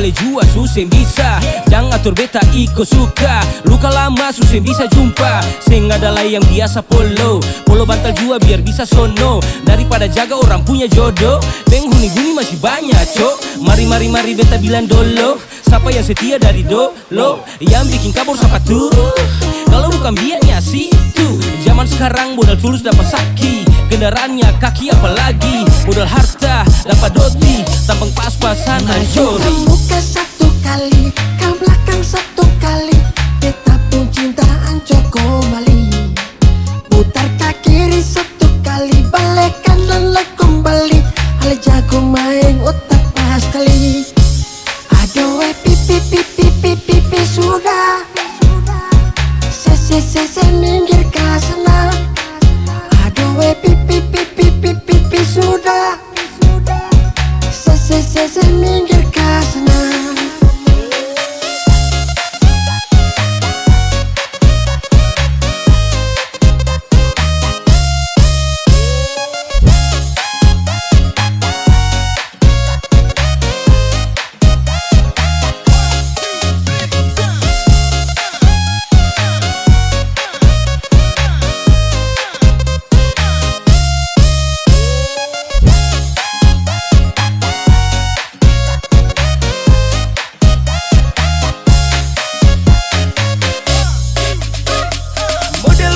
balik jua susah bisa. Jangan atur beta iko suka. Luka lama susah bisa jumpa. Seng adalah yang biasa polo bantal jua biar bisa sono. Daripada jaga orang punya jodoh. Penghuni-huni masih banyak cok. Mari beta bilang dolo. Siapa yang setia dari dolo? Yang bikin kabur siapa tuh? Kalau bukan biarnya situ. Zaman sekarang modal tulus dapat saki. Kendaraannya kaki apalagi. Modal harta dapat doti. Tampang pas-pasan anjori. Muka satu kali, ke belakang satu kali. Beta pun cinta ancor kembali. Putar ke kiri satu kali, balik kanan lagi kembali. Ale jago main otak pas kali. Aduh pipi sudah. Se minggir ke sana. Aduh pipi sudah. Se minggir ke sana.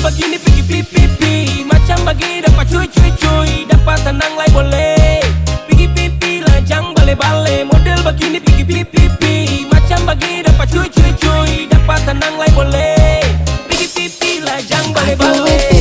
Begini pipi macam bagi dapat cuy dapat tenang lai boleh pipi lajang bale model begini pipi macam bagi dapat cuy dapat tenang lai boleh pipi lajang bale.